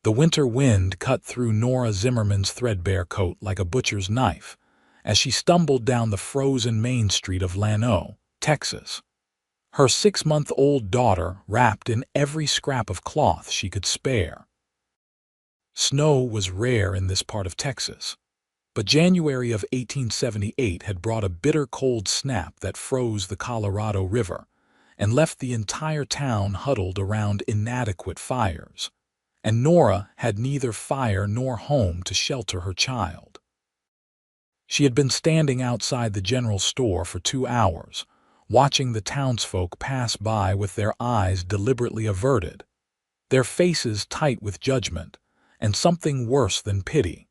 The winter wind cut through Nora Zimmerman's threadbare coat like a butcher's knife as she stumbled down the frozen main street of Llano, Texas. Her 6-month-old daughter wrapped in every scrap of cloth she could spare. Snow was rare in this part of Texas, but January of 1878 had brought a bitter cold snap that froze the Colorado River and left the entire town huddled around inadequate fires, and Nora had neither fire nor home to shelter her child. She had been standing outside the general store for 2 hours, watching the townsfolk pass by with their eyes deliberately averted, their faces tight with judgment and something worse than pity.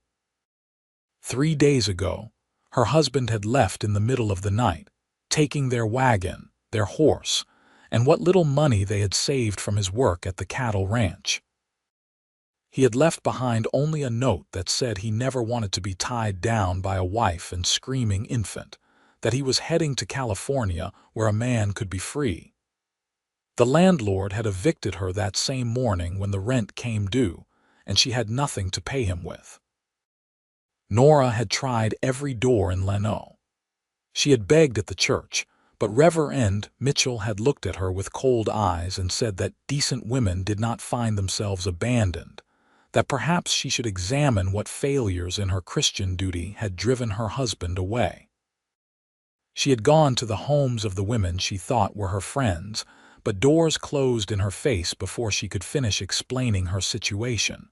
3 days ago, her husband had left in the middle of the night, taking their wagon, their horse, and what little money they had saved from his work at the cattle ranch. He had left behind only a note that said he never wanted to be tied down by a wife and screaming infant, that he was heading to California where a man could be free. The landlord had evicted her that same morning when the rent came due, and she had nothing to pay him with. Nora had tried every door in Llano. She had begged at the church, but Reverend Mitchell had looked at her with cold eyes and said that decent women did not find themselves abandoned, that perhaps she should examine what failures in her Christian duty had driven her husband away. She had gone to the homes of the women she thought were her friends, but doors closed in her face before she could finish explaining her situation.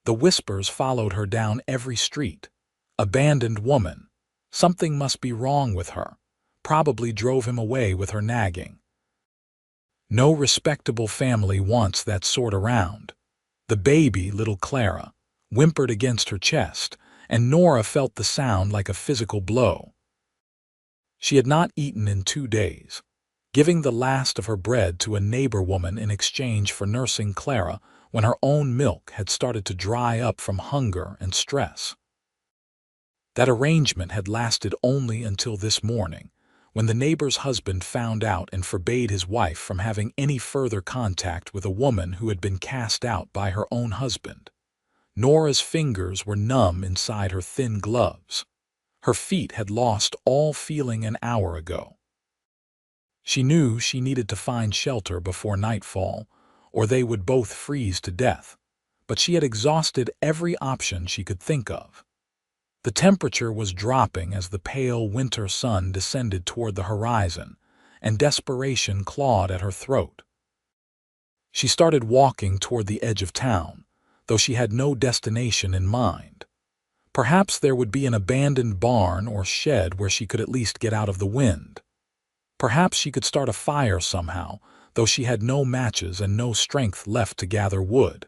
The whispers followed her down every street. Abandoned woman. Something must be wrong with her. Probably drove him away with her nagging. No respectable family wants that sort around. The baby, little Clara, whimpered against her chest, and Nora felt the sound like a physical blow. She had not eaten in 2 days, giving the last of her bread to a neighbor woman in exchange for nursing Clara when her own milk had started to dry up from hunger and stress. That arrangement had lasted only until this morning, when the neighbor's husband found out and forbade his wife from having any further contact with a woman who had been cast out by her own husband. Nora's fingers were numb inside her thin gloves. Her feet had lost all feeling an hour ago. She knew she needed to find shelter before nightfall, or they would both freeze to death, but she had exhausted every option she could think of. The temperature was dropping as the pale winter sun descended toward the horizon, and desperation clawed at her throat. She started walking toward the edge of town, though she had no destination in mind. Perhaps there would be an abandoned barn or shed where she could at least get out of the wind. Perhaps she could start a fire somehow, though she had no matches and no strength left to gather wood.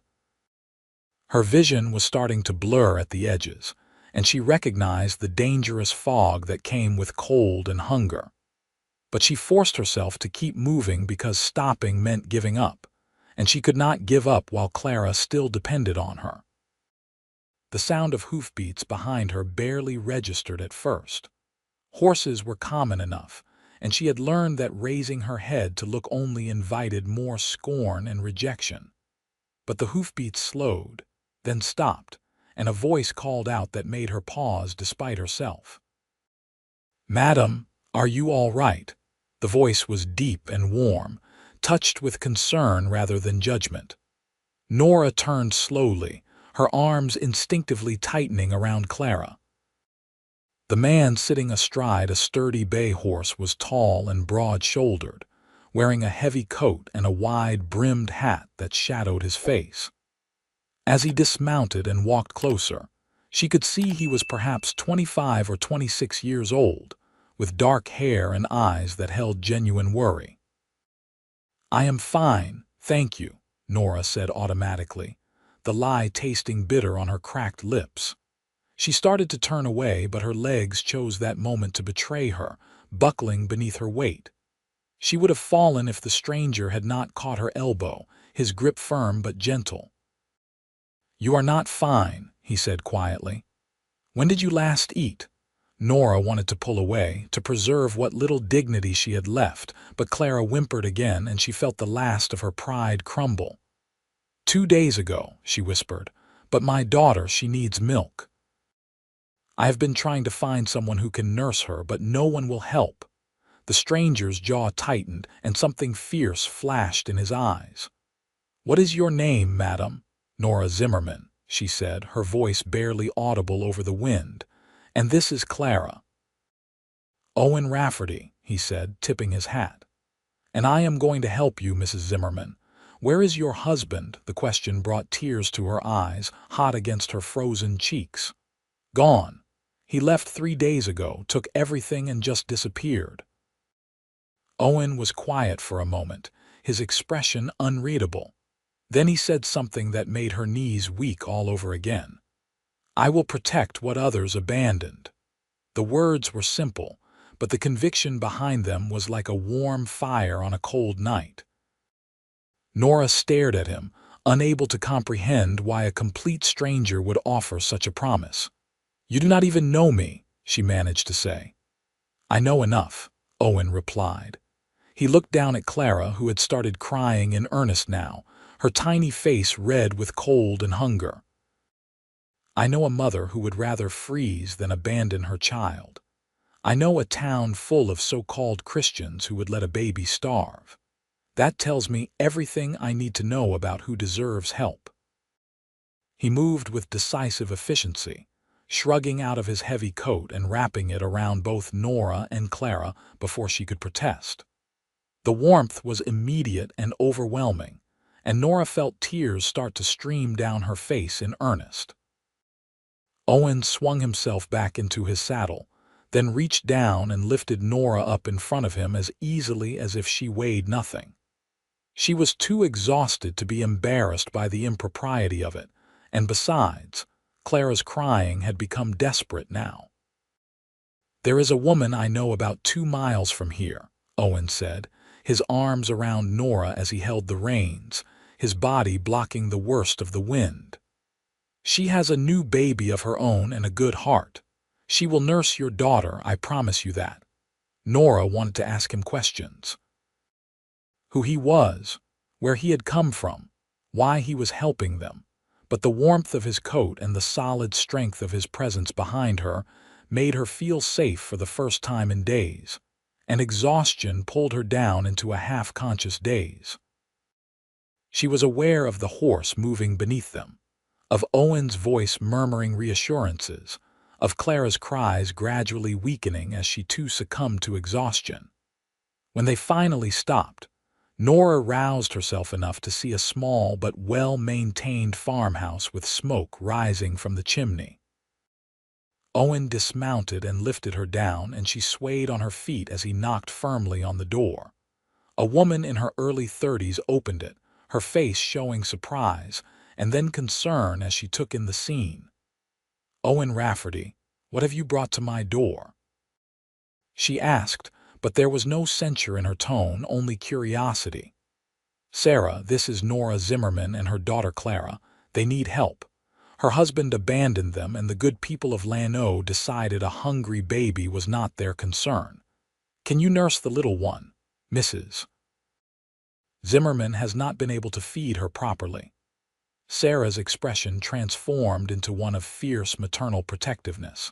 Her vision was starting to blur at the edges, and she recognized the dangerous fog that came with cold and hunger. But she forced herself to keep moving because stopping meant giving up, and she could not give up while Clara still depended on her. The sound of hoofbeats behind her barely registered at first. Horses were common enough, and she had learned that raising her head to look only invited more scorn and rejection. But the hoofbeats slowed, then stopped, and a voice called out that made her pause despite herself. "Madam, are you all right?" The voice was deep and warm, touched with concern rather than judgment. Nora turned slowly, her arms instinctively tightening around Clara. The man sitting astride a sturdy bay horse was tall and broad-shouldered, wearing a heavy coat and a wide-brimmed hat that shadowed his face. As he dismounted and walked closer, she could see he was perhaps 25 or 26 years old, with dark hair and eyes that held genuine worry. "I am fine, thank you," Nora said automatically, the lie tasting bitter on her cracked lips. She started to turn away, but her legs chose that moment to betray her, buckling beneath her weight. She would have fallen if the stranger had not caught her elbow, his grip firm but gentle. "You are not fine," he said quietly. "When did you last eat?" Nora wanted to pull away, to preserve what little dignity she had left, but Clara whimpered again and she felt the last of her pride crumble. 2 days ago, she whispered, but my daughter, she needs milk. I have been trying to find someone who can nurse her, but no one will help. The stranger's jaw tightened, and something fierce flashed in his eyes. What is your name, madam? Nora Zimmerman, she said, her voice barely audible over the wind. And this is Clara. Owen Rafferty, he said, tipping his hat. And I am going to help you, Mrs. Zimmerman. Where is your husband? The question brought tears to her eyes, hot against her frozen cheeks. Gone. He left 3 days ago, took everything and just disappeared. Owen was quiet for a moment, his expression unreadable. Then he said something that made her knees weak all over again. I will protect what others abandoned. The words were simple, but the conviction behind them was like a warm fire on a cold night. Nora stared at him, unable to comprehend why a complete stranger would offer such a promise. You do not even know me, she managed to say. I know enough, Owen replied. He looked down at Clara, who had started crying in earnest now, her tiny face red with cold and hunger. I know a mother who would rather freeze than abandon her child. I know a town full of so-called Christians who would let a baby starve. That tells me everything I need to know about who deserves help. He moved with decisive efficiency, shrugging out of his heavy coat and wrapping it around both Nora and Clara before she could protest. The warmth was immediate and overwhelming, and Nora felt tears start to stream down her face in earnest. Owen swung himself back into his saddle, then reached down and lifted Nora up in front of him as easily as if she weighed nothing. She was too exhausted to be embarrassed by the impropriety of it, and besides, Clara's crying had become desperate now. There is a woman I know about 2 miles from here, Owen said, his arms around Nora as he held the reins, his body blocking the worst of the wind. She has a new baby of her own and a good heart. She will nurse your daughter, I promise you that. Nora wanted to ask him questions. Who he was, where he had come from, why he was helping them, but the warmth of his coat and the solid strength of his presence behind her made her feel safe for the first time in days, and exhaustion pulled her down into a half-conscious daze. She was aware of the horse moving beneath them, of Owen's voice murmuring reassurances, of Clara's cries gradually weakening as she too succumbed to exhaustion. When they finally stopped, Nora roused herself enough to see a small but well-maintained farmhouse with smoke rising from the chimney. Owen dismounted and lifted her down, and she swayed on her feet as he knocked firmly on the door. A woman in her early 30s opened it, her face showing surprise and then concern as she took in the scene. Owen Rafferty, what have you brought to my door? She asked, but there was no censure in her tone, only curiosity. Sarah, this is Nora Zimmerman and her daughter Clara. They need help. Her husband abandoned them, and the good people of Lano decided a hungry baby was not their concern. Can you nurse the little one, Mrs. Zimmerman has not been able to feed her properly. Sarah's expression transformed into one of fierce maternal protectiveness.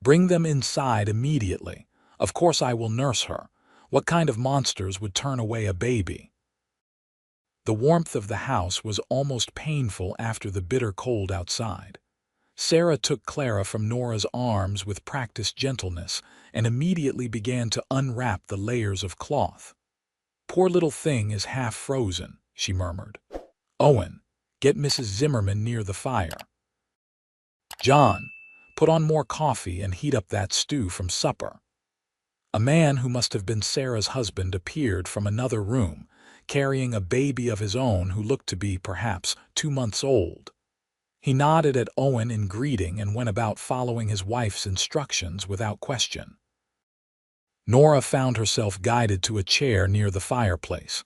Bring them inside immediately. Of course I will nurse her. What kind of monsters would turn away a baby? The warmth of the house was almost painful after the bitter cold outside. Sarah took Clara from Nora's arms with practiced gentleness and immediately began to unwrap the layers of cloth. Poor little thing is half frozen, she murmured. Owen, get Mrs. Zimmerman near the fire. John, put on more coffee and heat up that stew from supper. A man who must have been Sarah's husband appeared from another room, carrying a baby of his own who looked to be perhaps 2 months old. He nodded at Owen in greeting and went about following his wife's instructions without question. Nora found herself guided to a chair near the fireplace,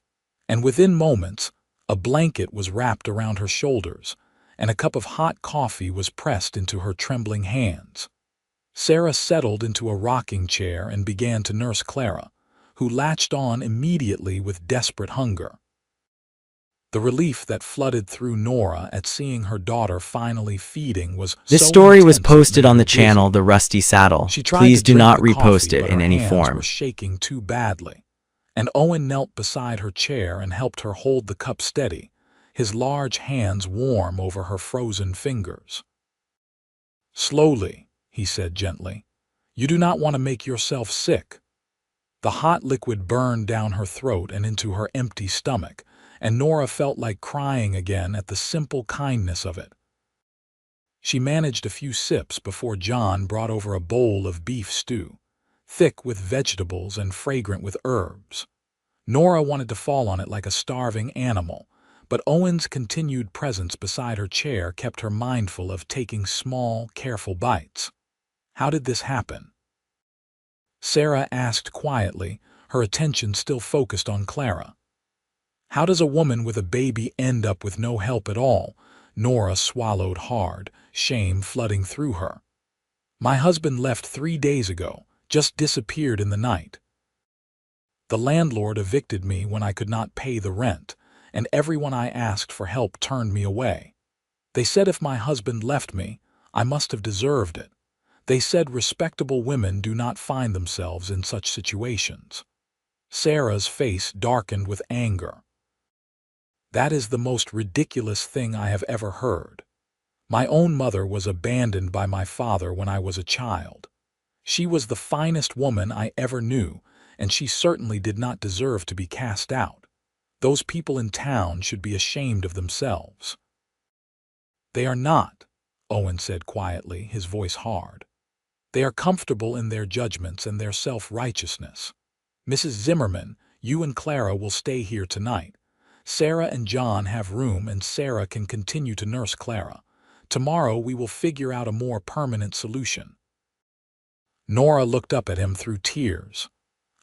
and within moments, a blanket was wrapped around her shoulders, and a cup of hot coffee was pressed into her trembling hands. Sarah settled into a rocking chair and began to nurse Clara, who latched on immediately with desperate hunger. The relief that flooded through Nora at seeing her daughter finally feeding was This so story was intense it posted made on her the channel dizzy. The Rusty Saddle. She tried Please to do drink not the repost coffee, it but in her any hands were form. shaking too badly, and Owen knelt beside her chair and helped her hold the cup steady, his large hands warm over her frozen fingers. "Slowly," he said gently. "You do not want to make yourself sick." The hot liquid burned down her throat and into her empty stomach, and Nora felt like crying again at the simple kindness of it. She managed a few sips before John brought over a bowl of beef stew, thick with vegetables and fragrant with herbs. Nora wanted to fall on it like a starving animal, but Owen's continued presence beside her chair kept her mindful of taking small, careful bites. "How did this happen?" Sarah asked quietly, her attention still focused on Clara. "How does a woman with a baby end up with no help at all?" Nora swallowed hard, shame flooding through her. "My husband left 3 days ago, just disappeared in the night. The landlord evicted me when I could not pay the rent, and everyone I asked for help turned me away. They said if my husband left me, I must have deserved it. They said respectable women do not find themselves in such situations." Sarah's face darkened with anger. "That is the most ridiculous thing I have ever heard. My own mother was abandoned by my father when I was a child. She was the finest woman I ever knew, and she certainly did not deserve to be cast out. Those people in town should be ashamed of themselves." "They are not," Owen said quietly, his voice hard. "They are comfortable in their judgments and their self-righteousness. Mrs. Zimmerman, you and Clara will stay here tonight. Sarah and John have room, and Sarah can continue to nurse Clara. Tomorrow we will figure out a more permanent solution." Nora looked up at him through tears.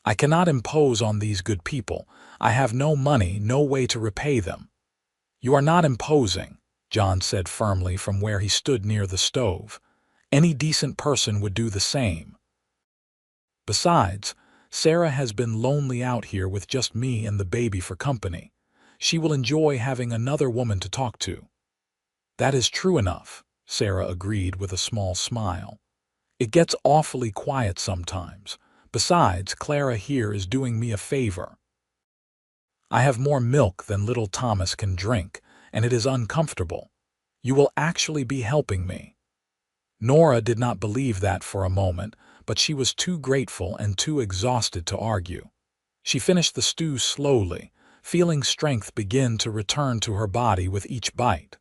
"I cannot impose on these good people. I have no money, no way to repay them." "You are not imposing," John said firmly from where he stood near the stove. "Any decent person would do the same. Besides, Sarah has been lonely out here with just me and the baby for company. She will enjoy having another woman to talk to." "That is true enough," Sarah agreed with a small smile. "It gets awfully quiet sometimes. Besides, Clara here is doing me a favor. I have more milk than little Thomas can drink, and it is uncomfortable. You will actually be helping me." Nora did not believe that for a moment, but she was too grateful and too exhausted to argue. She finished the stew slowly, feeling strength begin to return to her body with each bite.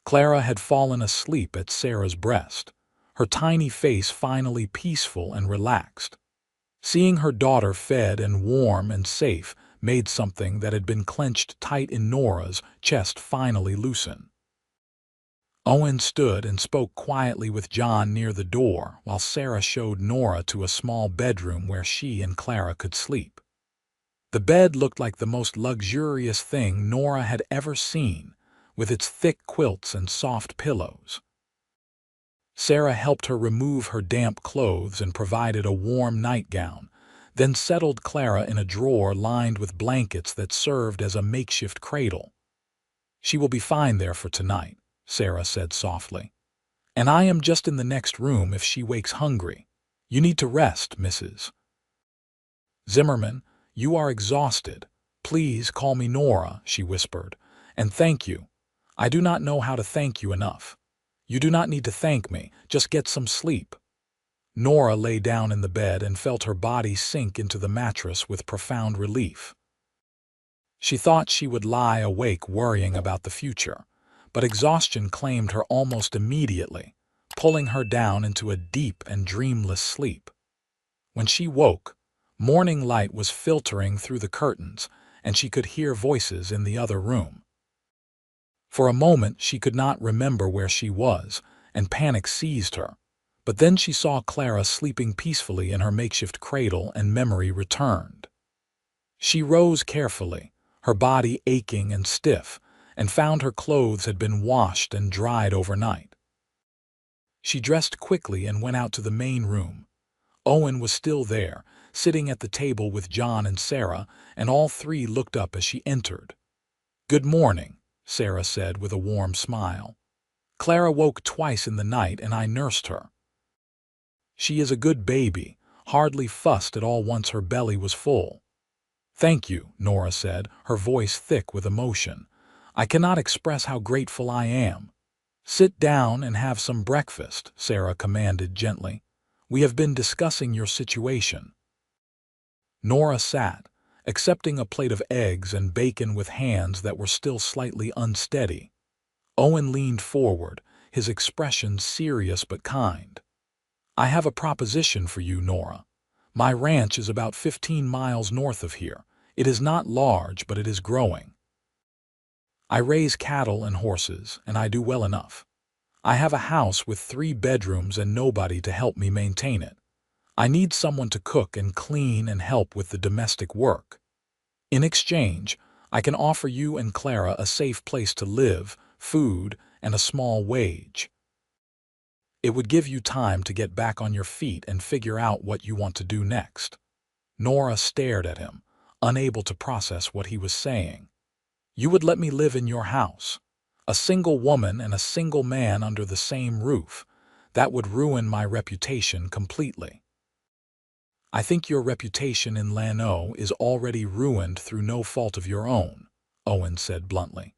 Clara had fallen asleep at Sarah's breast, her tiny face finally peaceful and relaxed. Seeing her daughter fed and warm and safe made something that had been clenched tight in Nora's chest finally loosen. Owen stood and spoke quietly with John near the door while Sarah showed Nora to a small bedroom where she and Clara could sleep. The bed looked like the most luxurious thing Nora had ever seen, with its thick quilts and soft pillows. Sarah helped her remove her damp clothes and provided a warm nightgown, then settled Clara in a drawer lined with blankets that served as a makeshift cradle. "She will be fine there for tonight," Sarah said softly. "And I am just in the next room if she wakes hungry. You need to rest, Mrs. Zimmerman. You are exhausted. Please call me Nora," she whispered. "And thank you. I do not know how to thank you enough." "You do not need to thank me. Just get some sleep." Nora lay down in the bed and felt her body sink into the mattress with profound relief. She thought she would lie awake worrying about the future, but exhaustion claimed her almost immediately, pulling her down into a deep and dreamless sleep. When she woke, morning light was filtering through the curtains, and she could hear voices in the other room. For a moment she could not remember where she was, and panic seized her. But then she saw Clara sleeping peacefully in her makeshift cradle, and memory returned. She rose carefully, her body aching and stiff, and found her clothes had been washed and dried overnight. She dressed quickly and went out to the main room. Owen was still there, sitting at the table with John and Sarah, and all three looked up as she entered. "Good morning," Sarah said with a warm smile. "Clara woke twice in the night and I nursed her. She is a good baby, hardly fussed at all once her belly was full." "Thank you," Nora said, her voice thick with emotion. "I cannot express how grateful I am." "Sit down and have some breakfast," Sarah commanded gently. "We have been discussing your situation." Nora sat, accepting a plate of eggs and bacon with hands that were still slightly unsteady. Owen leaned forward, his expression serious but kind. "I have a proposition for you, Nora. My ranch is about 15 miles north of here. It is not large, but it is growing. I raise cattle and horses, and I do well enough. I have a house with 3 bedrooms and nobody to help me maintain it. I need someone to cook and clean and help with the domestic work. In exchange, I can offer you and Clara a safe place to live, food, and a small wage. It would give you time to get back on your feet and figure out what you want to do next." Nora stared at him, unable to process what he was saying. "You would let me live in your house? A single woman and a single man under the same roof? That would ruin my reputation completely." "I think your reputation in Lano is already ruined through no fault of your own," Owen said bluntly.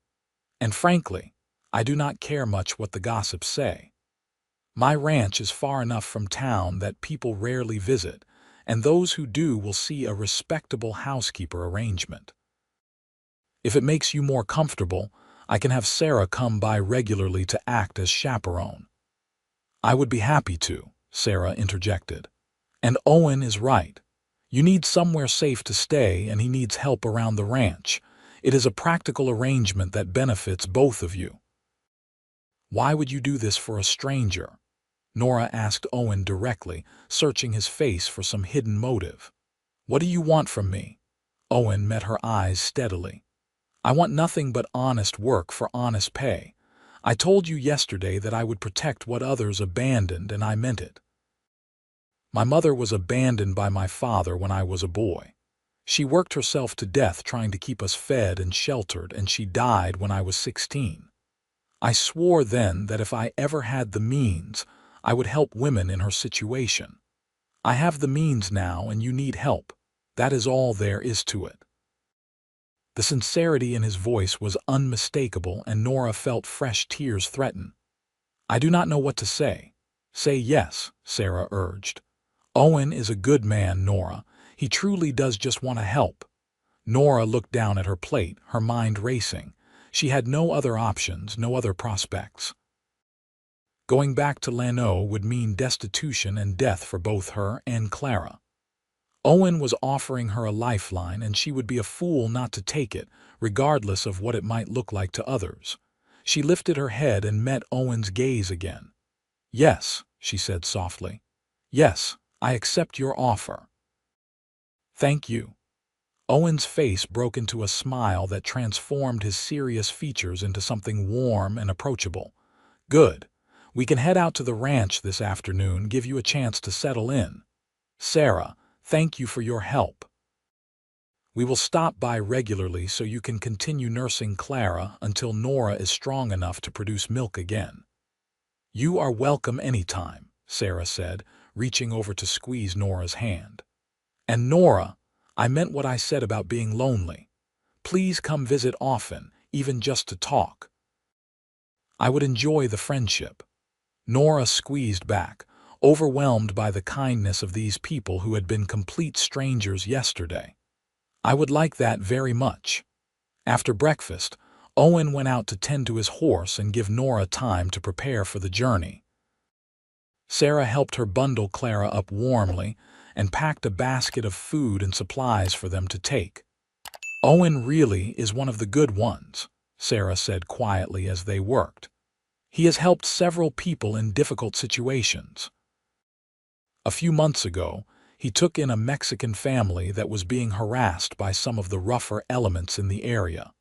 "And frankly, I do not care much what the gossips say. My ranch is far enough from town that people rarely visit, and those who do will see a respectable housekeeper arrangement. If it makes you more comfortable, I can have Sarah come by regularly to act as chaperone." "I would be happy to," Sarah interjected. "And Owen is right. You need somewhere safe to stay, and he needs help around the ranch. It is a practical arrangement that benefits both of you." "Why would you do this for a stranger?" Nora asked Owen directly, searching his face for some hidden motive. "What do you want from me?" Owen met her eyes steadily. "I want nothing but honest work for honest pay. I told you yesterday that I would protect what others abandoned, and I meant it. My mother was abandoned by my father when I was a boy. She worked herself to death trying to keep us fed and sheltered, and she died when I was 16. I swore then that if I ever had the means, I would help women in her situation. I have the means now, and you need help. That is all there is to it." The sincerity in his voice was unmistakable, and Nora felt fresh tears threaten. "I do not know what to say." "Say yes," Sarah urged. "Owen is a good man, Nora. He truly does just want to help." Nora looked down at her plate, her mind racing. She had no other options, no other prospects. Going back to Lano would mean destitution and death for both her and Clara. Owen was offering her a lifeline, and she would be a fool not to take it, regardless of what it might look like to others. She lifted her head and met Owen's gaze again. "Yes," she said softly. "Yes, I accept your offer." "Thank you." Owen's face broke into a smile that transformed his serious features into something warm and approachable. "Good. We can head out to the ranch this afternoon, give you a chance to settle in. Sarah, thank you for your help. We will stop by regularly so you can continue nursing Clara until Nora is strong enough to produce milk again." "You are welcome anytime," Sarah said, reaching over to squeeze Nora's hand. "And Nora, I meant what I said about being lonely. Please come visit often, even just to talk. I would enjoy the friendship." Nora squeezed back, overwhelmed by the kindness of these people who had been complete strangers yesterday. "I would like that very much." After breakfast, Owen went out to tend to his horse and give Nora time to prepare for the journey. Sarah helped her bundle Clara up warmly and packed a basket of food and supplies for them to take. "Owen really is one of the good ones," Sarah said quietly as they worked. "He has helped several people in difficult situations. A few months ago, he took in a Mexican family that was being harassed by some of the rougher elements in the area.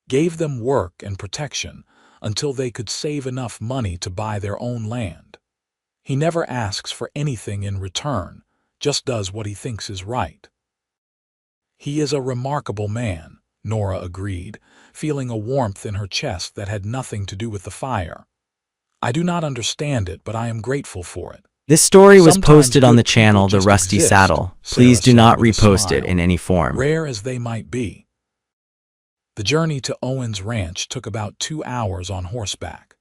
Gave them work and protection until they could save enough money to buy their own land. He never asks for anything in return, just does what he thinks is right. He is a remarkable man," Nora agreed, feeling a warmth in her chest that had nothing to do with the fire. I do not understand it, but I am grateful for it. This story was Sometimes posted on the good people channel The just Rusty exist, Saddle. Sarah Please do said not with a repost it smile, in any form. rare as they might be. The journey to Owen's ranch took about 2 hours on horseback.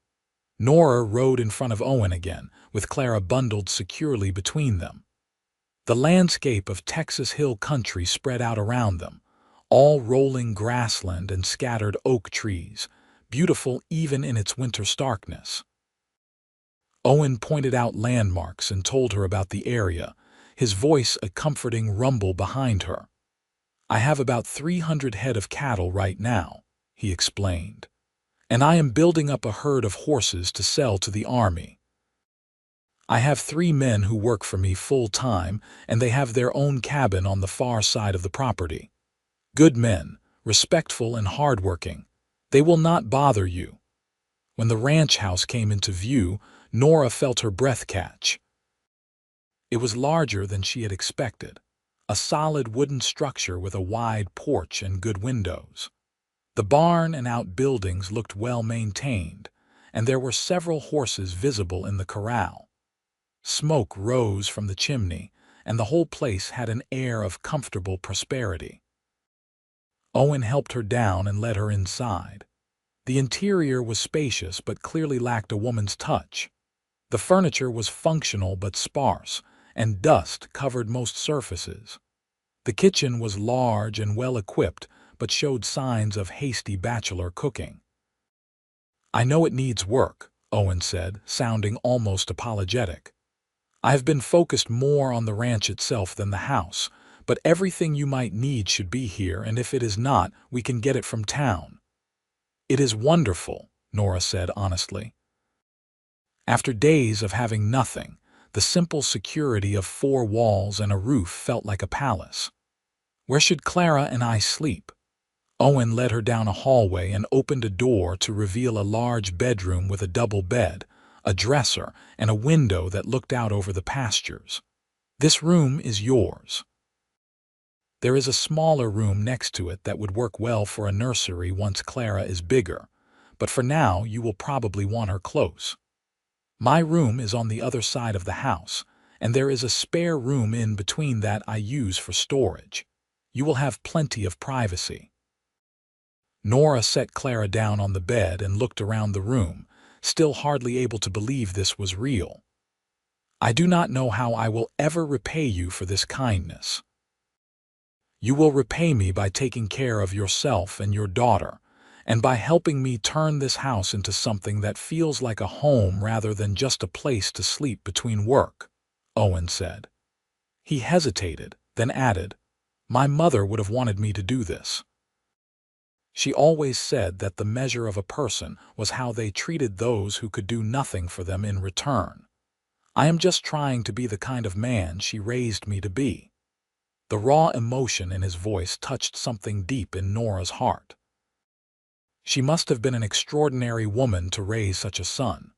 Nora rode in front of Owen again, with Clara bundled securely between them. The landscape of Texas hill country spread out around them, all rolling grassland and scattered oak trees, beautiful even in its winter starkness. Owen pointed out landmarks and told her about the area, his voice a comforting rumble behind her. I have about 300 head of cattle right now, he explained, and I am building up a herd of horses to sell to the army. I have 3 men who work for me full-time, and they have their own cabin on the far side of the property. Good men, respectful and hardworking. They will not bother you. When the ranch house came into view, Nora felt her breath catch. It was larger than she had expected, a solid wooden structure with a wide porch and good windows. The barn and outbuildings looked well maintained, and there were several horses visible in the corral. Smoke rose from the chimney, and the whole place had an air of comfortable prosperity. Owen helped her down and led her inside. The interior was spacious but clearly lacked a woman's touch. The furniture was functional but sparse, and dust covered most surfaces. The kitchen was large and well-equipped, but showed signs of hasty bachelor cooking. I know it needs work, Owen said, sounding almost apologetic. I have been focused more on the ranch itself than the house, but everything you might need should be here, and if it is not, we can get it from town. It is wonderful, Nora said honestly. After days of having nothing, the simple security of 4 walls and a roof felt like a palace. Where should Clara and I sleep? Owen led her down a hallway and opened a door to reveal a large bedroom with a double bed, a dresser, and a window that looked out over the pastures. This room is yours. There is a smaller room next to it that would work well for a nursery once Clara is bigger, but for now you will probably want her close. My room is on the other side of the house, and there is a spare room in between that I use for storage. You will have plenty of privacy. Nora set Clara down on the bed and looked around the room, still hardly able to believe this was real. I do not know how I will ever repay you for this kindness. You will repay me by taking care of yourself and your daughter, and by helping me turn this house into something that feels like a home rather than just a place to sleep between work, Owen said. He hesitated, then added, My mother would have wanted me to do this. She always said that the measure of a person was how they treated those who could do nothing for them in return. I am just trying to be the kind of man she raised me to be. The raw emotion in his voice touched something deep in Nora's heart. She must have been an extraordinary woman to raise such a son.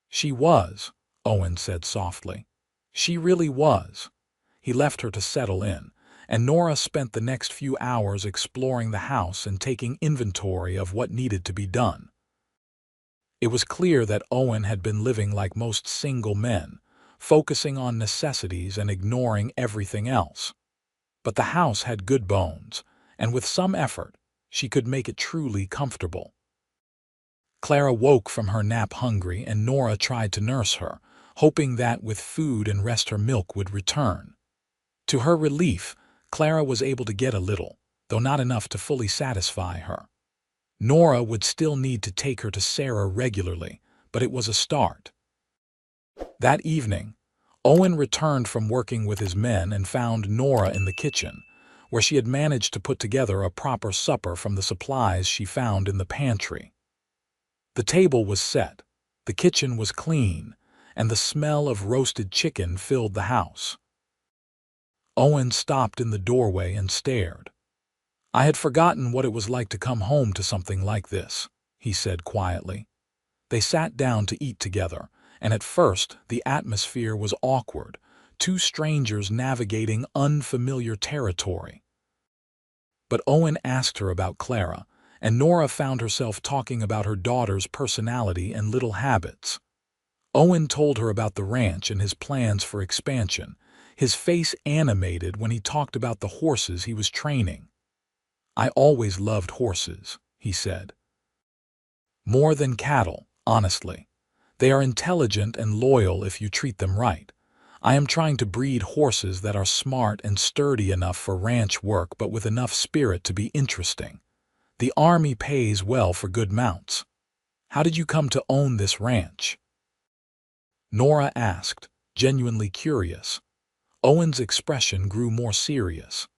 She was, Owen said softly. She really was. He left her to settle in, and Nora spent the next few hours exploring the house and taking inventory of what needed to be done. It was clear that Owen had been living like most single men, focusing on necessities and ignoring everything else. But the house had good bones, and with some effort, she could make it truly comfortable. Clara woke from her nap hungry, and Nora tried to nurse her, hoping that with food and rest her milk would return. To her relief, Clara was able to get a little, though not enough to fully satisfy her. Nora would still need to take her to Sarah regularly, but it was a start. That evening, Owen returned from working with his men and found Nora in the kitchen, where she had managed to put together a proper supper from the supplies she found in the pantry. The table was set, the kitchen was clean, and the smell of roasted chicken filled the house. Owen stopped in the doorway and stared. I had forgotten what it was like to come home to something like this, he said quietly. They sat down to eat together, and at first the atmosphere was awkward, 2 strangers navigating unfamiliar territory. But Owen asked her about Clara, and Nora found herself talking about her daughter's personality and little habits. Owen told her about the ranch and his plans for expansion, his face animated when he talked about the horses he was training. "I always loved horses," he said. "More than cattle, honestly. They are intelligent and loyal if you treat them right. I am trying to breed horses that are smart and sturdy enough for ranch work but with enough spirit to be interesting. The army pays well for good mounts. How did you come to own this ranch?" Nora asked, genuinely curious. Owen's expression grew more serious.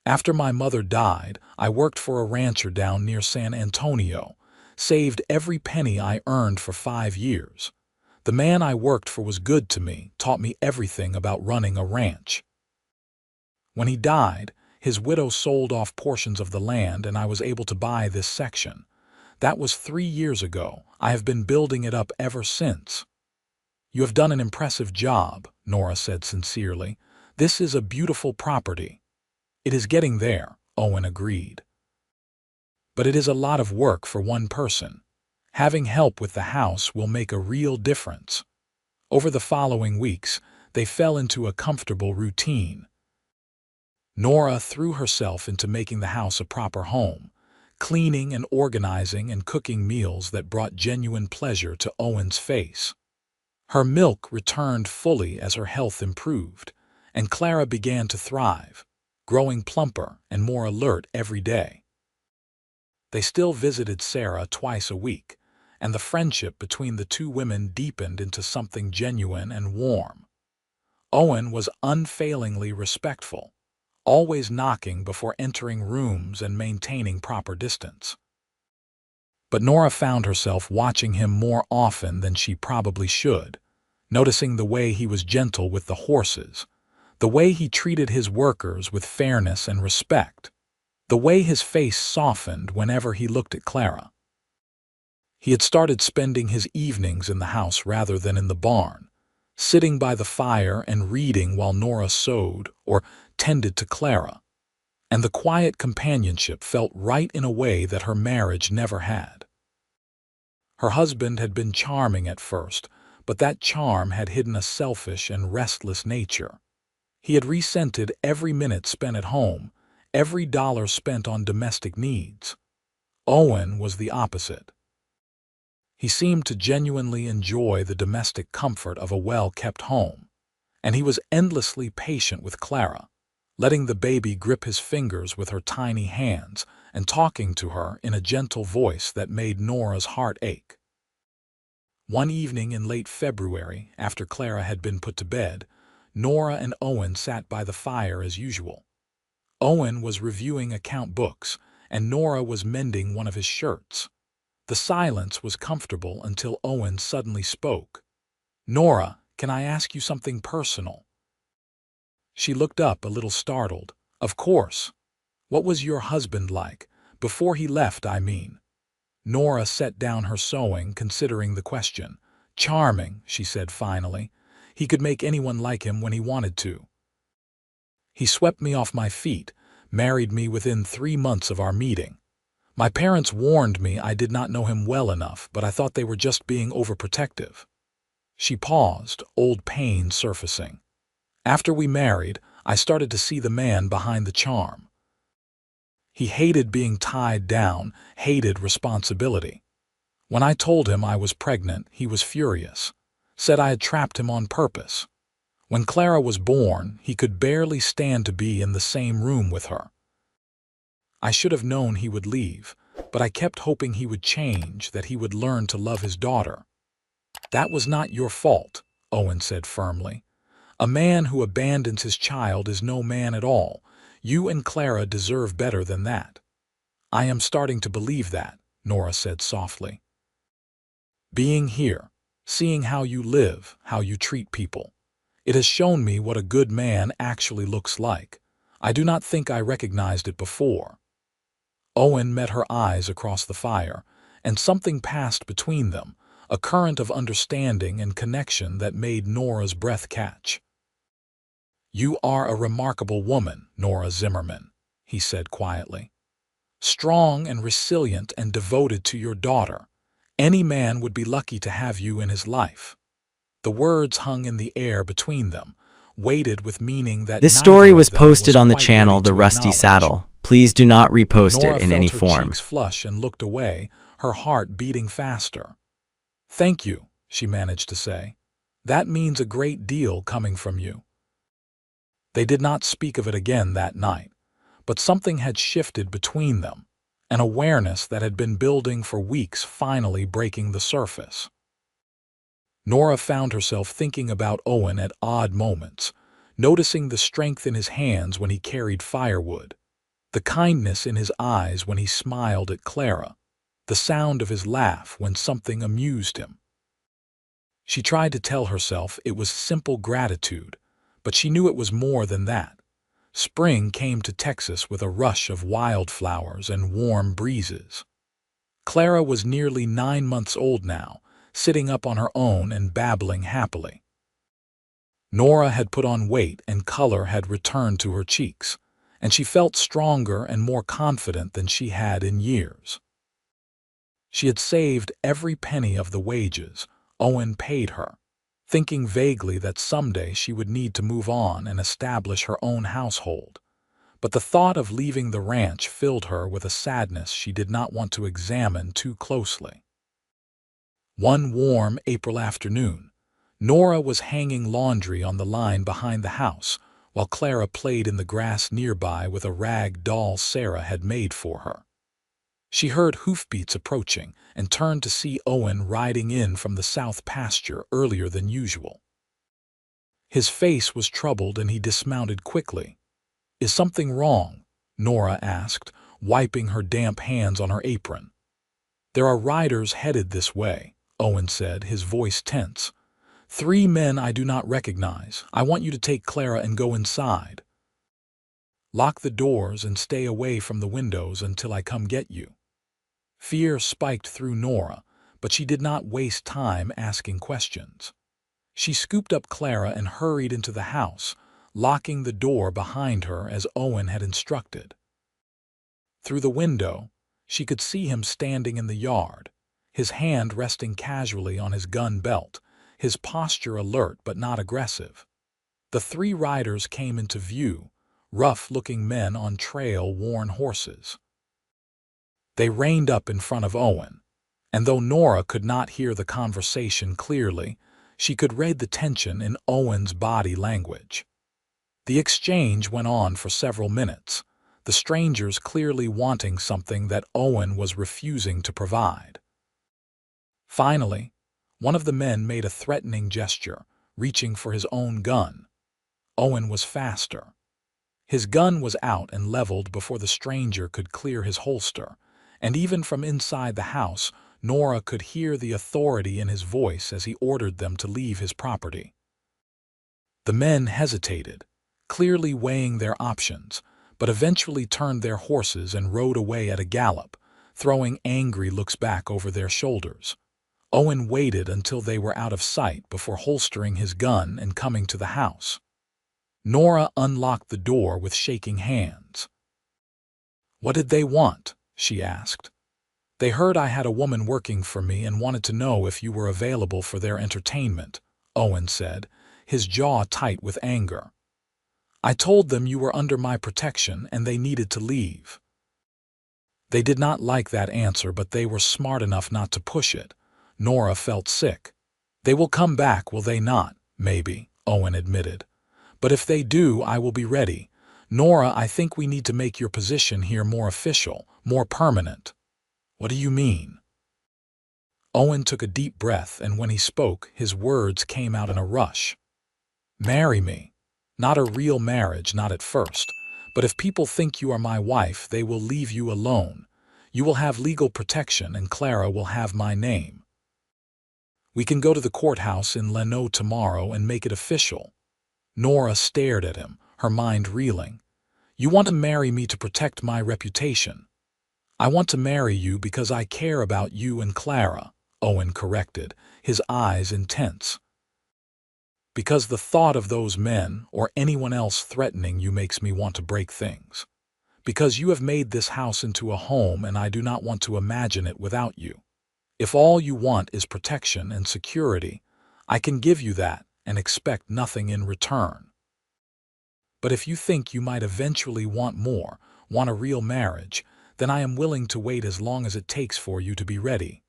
"After my mother died, I worked for a rancher down near San Antonio, saved every penny I earned for 5 years. The man I worked for was good to me, taught me everything about running a ranch. When he died, his widow sold off portions of the land and I was able to buy this section. That was 3 years ago. I have been building it up ever since." "You have done an impressive job," Nora said sincerely. "This is a beautiful property." "It is getting there," Owen agreed. "But it is a lot of work for one person. Having help with the house will make a real difference." Over the following weeks, they fell into a comfortable routine. Nora threw herself into making the house a proper home, cleaning and organizing and cooking meals that brought genuine pleasure to Owen's face. Her milk returned fully as her health improved, and Clara began to thrive, growing plumper and more alert every day. They still visited Sarah twice a week, and the friendship between the two women deepened into something genuine and warm. Owen was unfailingly respectful, always knocking before entering rooms and maintaining proper distance. But Nora found herself watching him more often than she probably should, noticing the way he was gentle with the horses, the way he treated his workers with fairness and respect, the way his face softened whenever he looked at Clara. He had started spending his evenings in the house rather than in the barn, sitting by the fire and reading while Nora sewed or tended to Clara, and the quiet companionship felt right in a way that her marriage never had. Her husband had been charming at first, but that charm had hidden a selfish and restless nature. He had resented every minute spent at home, every dollar spent on domestic needs. Owen was the opposite. He seemed to genuinely enjoy the domestic comfort of a well-kept home, and he was endlessly patient with Clara, letting the baby grip his fingers with her tiny hands and talking to her in a gentle voice that made Nora's heart ache. One evening in late February, after Clara had been put to bed, Nora and Owen sat by the fire as usual. Owen was reviewing account books, and Nora was mending one of his shirts. The silence was comfortable until Owen suddenly spoke. "Nora, can I ask you something personal?" She looked up a little startled. "Of course. What was your husband like? Before he left, I mean." Nora set down her sewing, considering the question. "Charming," she said finally. "He could make anyone like him when he wanted to. He swept me off my feet, married me within 3 months of our meeting. My parents warned me I did not know him well enough, but I thought they were just being overprotective." She paused, old pain surfacing. "After we married, I started to see the man behind the charm. He hated being tied down, hated responsibility. When I told him I was pregnant, he was furious, said I had trapped him on purpose. When Clara was born, he could barely stand to be in the same room with her. I should have known he would leave, but I kept hoping he would change, that he would learn to love his daughter." "That was not your fault," Owen said firmly. "A man who abandons his child is no man at all. You and Clara deserve better than that." "I am starting to believe that," Nora said softly. "Being here, seeing how you live, how you treat people, it has shown me what a good man actually looks like. I do not think I recognized it before." Owen met her eyes across the fire, and something passed between them, a current of understanding and connection that made Nora's breath catch. "You are a remarkable woman, Nora Zimmerman," he said quietly. Strong and resilient and devoted to your daughter. Any man would be lucky to have you in his life. The words hung in the air between them, weighted with meaning that This story neither was of them was posted on the quite ready channel The to Rusty acknowledge. Saddle. Please do not repost Nora it in any felt her form. cheeks flush and looked away, her heart beating faster. "Thank you," she managed to say. "That means a great deal coming from you." They did not speak of it again that night, but something had shifted between them, an awareness that had been building for weeks finally breaking the surface. Nora found herself thinking about Owen at odd moments, noticing the strength in his hands when he carried firewood, the kindness in his eyes when he smiled at Clara, the sound of his laugh when something amused him. She tried to tell herself it was simple gratitude, but she knew it was more than that. Spring came to Texas with a rush of wildflowers and warm breezes. Clara was nearly 9 months old now, sitting up on her own and babbling happily. Nora had put on weight and color had returned to her cheeks, and she felt stronger and more confident than she had in years. She had saved every penny of the wages Owen paid her, thinking vaguely that someday she would need to move on and establish her own household. But the thought of leaving the ranch filled her with a sadness she did not want to examine too closely. One warm April afternoon, Nora was hanging laundry on the line behind the house while Clara played in the grass nearby with a rag doll Sarah had made for her. She heard hoofbeats approaching and turned to see Owen riding in from the south pasture earlier than usual. His face was troubled and he dismounted quickly. "Is something wrong?" Nora asked, wiping her damp hands on her apron. "There are riders headed this way," Owen said, his voice tense. "3 men I do not recognize. I want you to take Clara and go inside. Lock the doors and stay away from the windows until I come get you." Fear spiked through Nora, but she did not waste time asking questions. She scooped up Clara and hurried into the house, locking the door behind her as Owen had instructed. Through the window, she could see him standing in the yard, his hand resting casually on his gun belt, his posture alert but not aggressive. The 3 riders came into view, rough-looking men on trail-worn horses. They reined up in front of Owen, and though Nora could not hear the conversation clearly, she could read the tension in Owen's body language. The exchange went on for several minutes, the strangers clearly wanting something that Owen was refusing to provide. Finally, one of the men made a threatening gesture, reaching for his own gun. Owen was faster. His gun was out and leveled before the stranger could clear his holster, and even from inside the house, Nora could hear the authority in his voice as he ordered them to leave his property. The men hesitated, clearly weighing their options, but eventually turned their horses and rode away at a gallop, throwing angry looks back over their shoulders. Owen waited until they were out of sight before holstering his gun and coming to the house. Nora unlocked the door with shaking hands. "What did they want?" she asked. "They heard I had a woman working for me and wanted to know if you were available for their entertainment," Owen said, his jaw tight with anger. "I told them you were under my protection and they needed to leave." They did not like that answer, but they were smart enough not to push it. Nora felt sick. "They will come back, will they not?" "Maybe," Owen admitted. "But if they do, I will be ready. Nora, I think we need to make your position here more official, more permanent." "What do you mean?" Owen took a deep breath, and when he spoke, his words came out in a rush. "Marry me. Not a real marriage, not at first. But if people think you are my wife, they will leave you alone. You will have legal protection, and Clara will have my name. We can go to the courthouse in Leno tomorrow and make it official." Nora stared at him, her mind reeling. "You want to marry me to protect my reputation." "I want to marry you because I care about you and Clara," Owen corrected, his eyes intense. "Because the thought of those men or anyone else threatening you makes me want to break things. Because you have made this house into a home and I do not want to imagine it without you. If all you want is protection and security, I can give you that and expect nothing in return. But if you think you might eventually want more, want a real marriage, then I am willing to wait as long as it takes for you to be ready."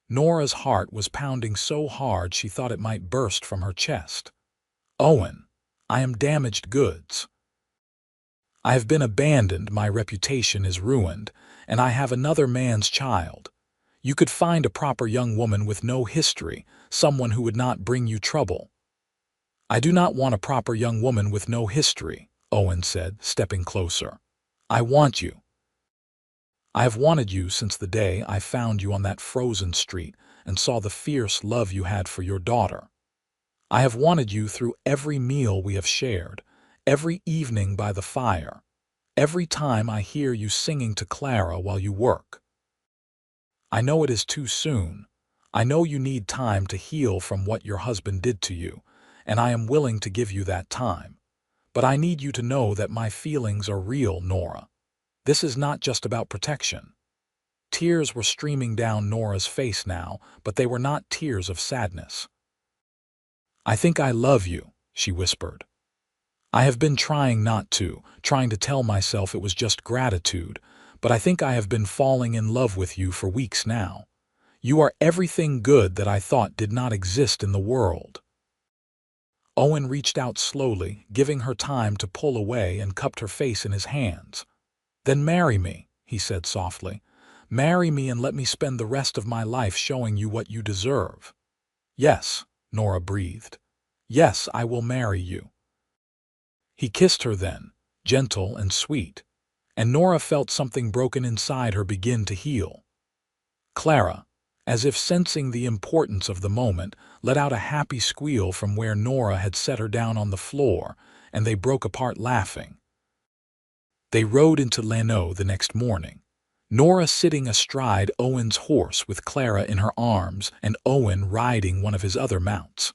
Nora's heart was pounding so hard she thought it might burst from her chest. "Owen, I am damaged goods. I have been abandoned, my reputation is ruined, and I have another man's child. You could find a proper young woman with no history, someone who would not bring you trouble." "I do not want a proper young woman with no history," Owen said, stepping closer. "I want you. I have wanted you since the day I found you on that frozen street and saw the fierce love you had for your daughter. I have wanted you through every meal we have shared, every evening by the fire, every time I hear you singing to Clara while you work. I know it is too soon. I know you need time to heal from what your husband did to you, and I am willing to give you that time. But I need you to know that my feelings are real, Nora. This is not just about protection." Tears were streaming down Nora's face now, but they were not tears of sadness. "I think I love you," she whispered. "I have been trying not to, trying to tell myself it was just gratitude, but I think I have been falling in love with you for weeks now. You are everything good that I thought did not exist in the world." Owen reached out slowly, giving her time to pull away, and cupped her face in his hands. "Then marry me," he said softly. "Marry me and let me spend the rest of my life showing you what you deserve." "Yes," Nora breathed. "Yes, I will marry you." He kissed her then, gentle and sweet, and Nora felt something broken inside her begin to heal. Clara, as if sensing the importance of the moment, let out a happy squeal from where Nora had set her down on the floor, and they broke apart laughing. They rode into Lanneau the next morning, Nora sitting astride Owen's horse with Clara in her arms and Owen riding one of his other mounts.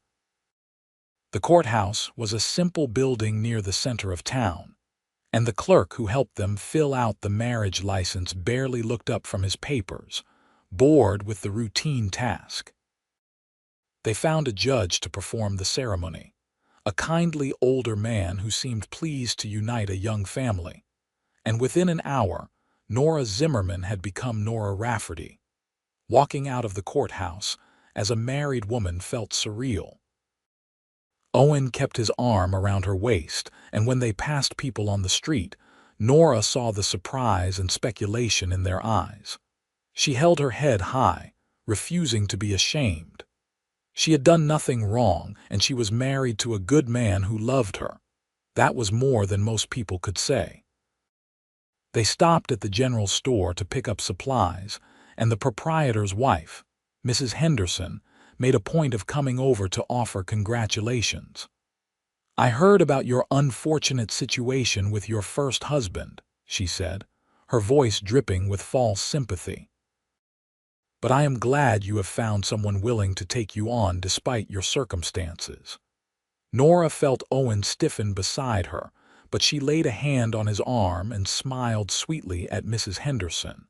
The courthouse was a simple building near the center of town, and the clerk who helped them fill out the marriage license barely looked up from his papers, bored with the routine task. They found a judge to perform the ceremony, a kindly older man who seemed pleased to unite a young family, and within an hour, Nora Zimmerman had become Nora Rafferty. Walking out of the courthouse, as a married woman, felt surreal. Owen kept his arm around her waist, and when they passed people on the street, Nora saw the surprise and speculation in their eyes. She held her head high, refusing to be ashamed. She had done nothing wrong, and she was married to a good man who loved her. That was more than most people could say. They stopped at the general store to pick up supplies, and the proprietor's wife, Mrs. Henderson, made a point of coming over to offer congratulations. "I heard about your unfortunate situation with your first husband," she said, her voice dripping with false sympathy. "But I am glad you have found someone willing to take you on despite your circumstances." Nora felt Owen stiffen beside her, but she laid a hand on his arm and smiled sweetly at Mrs. Henderson.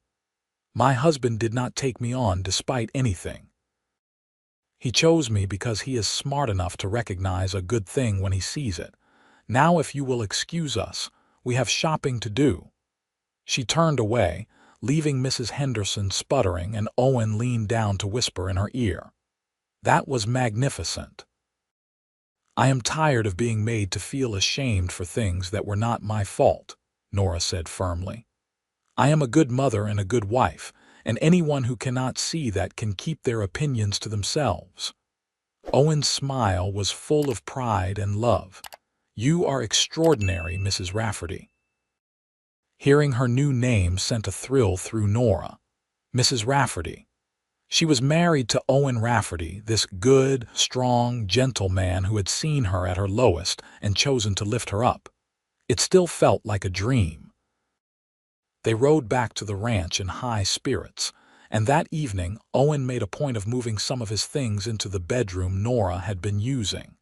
"My husband did not take me on despite anything. He chose me because he is smart enough to recognize a good thing when he sees it. Now, if you will excuse us, we have shopping to do." She turned away, leaving Mrs. Henderson sputtering, and Owen leaned down to whisper in her ear. "That was magnificent." "I am tired of being made to feel ashamed for things that were not my fault," Nora said firmly. "I am a good mother and a good wife, and anyone who cannot see that can keep their opinions to themselves." Owen's smile was full of pride and love. "You are extraordinary, Mrs. Rafferty." Hearing her new name sent a thrill through Nora. Mrs. Rafferty. She was married to Owen Rafferty, this good, strong, gentle man who had seen her at her lowest and chosen to lift her up. It still felt like a dream. They rode back to the ranch in high spirits, and that evening Owen made a point of moving some of his things into the bedroom Nora had been using.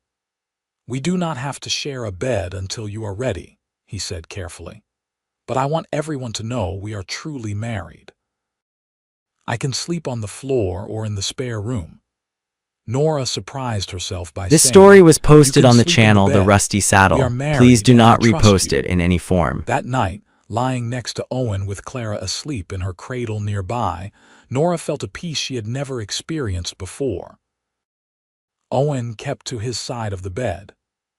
"We do not have to share a bed until you are ready," he said carefully. but I want everyone to know we are truly married. I can sleep on the floor or in the spare room." Nora surprised herself by This saying, story was "You posted can on the sleep in the channel The bed. Rusty We are Saddle. Please married do and I not trust repost you." it in any form. That night, lying next to Owen with Clara asleep in her cradle nearby, Nora felt a peace she had never experienced before. Owen kept to his side of the bed,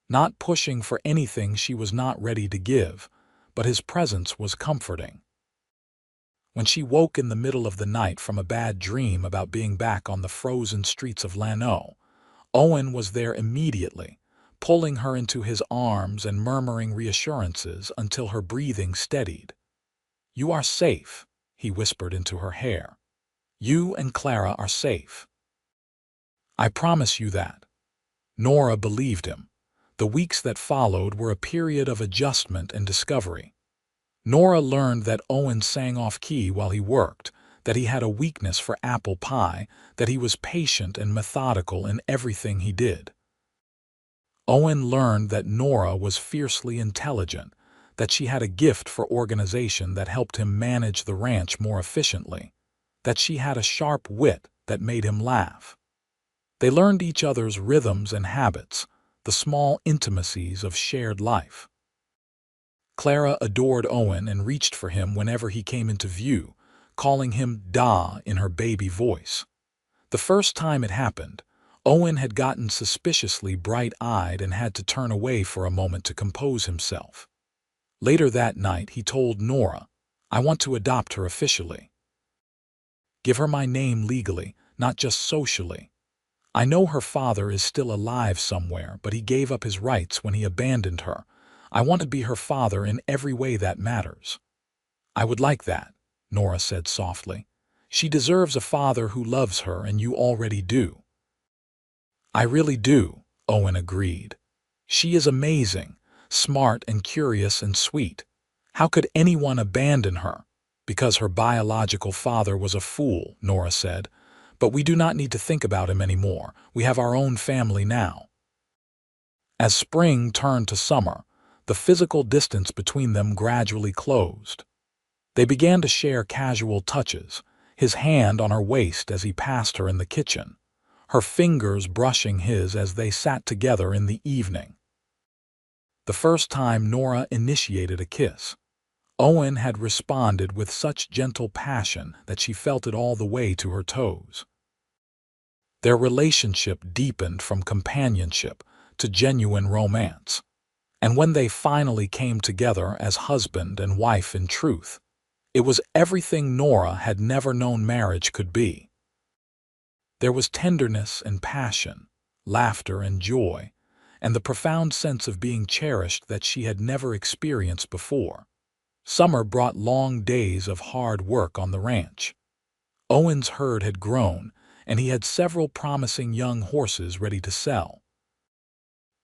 not pushing for anything she was not ready to give, but his presence was comforting. When she woke in the middle of the night from a bad dream about being back on the frozen streets of Lanniau, Owen was there immediately, pulling her into his arms and murmuring reassurances until her breathing steadied. "You are safe," he whispered into her hair. "You and Clara are safe. I promise you that." Nora believed him. The weeks that followed were a period of adjustment and discovery. Nora learned that Owen sang off-key while he worked, that he had a weakness for apple pie, that he was patient and methodical in everything he did. Owen learned that Nora was fiercely intelligent, that she had a gift for organization that helped him manage the ranch more efficiently, that she had a sharp wit that made him laugh. They learned each other's rhythms and habits, the small intimacies of shared life. Clara adored Owen and reached for him whenever he came into view, calling him Da in her baby voice. The first time it happened, Owen had gotten suspiciously bright-eyed and had to turn away for a moment to compose himself. Later that night, he told Nora, "I want to adopt her officially. Give her my name legally, not just socially. I know her father is still alive somewhere, but he gave up his rights when he abandoned her. I want to be her father in every way that matters." "I would like that," Nora said softly. "She deserves a father who loves her, and you already do." "I really do," Owen agreed. "She is amazing, smart and curious and sweet. How could anyone abandon her?" "Because her biological father was a fool," Nora said. "But we do not need to think about him anymore. We have our own family now." As spring turned to summer, the physical distance between them gradually closed. They began to share casual touches, his hand on her waist as he passed her in the kitchen, her fingers brushing his as they sat together in the evening. The first time Nora initiated a kiss, Owen had responded with such gentle passion that she felt it all the way to her toes. Their relationship deepened from companionship to genuine romance, and when they finally came together as husband and wife in truth, it was everything Nora had never known marriage could be. There was tenderness and passion, laughter and joy, and the profound sense of being cherished that she had never experienced before. Summer brought long days of hard work on the ranch. Owen's herd had grown, and he had several promising young horses ready to sell.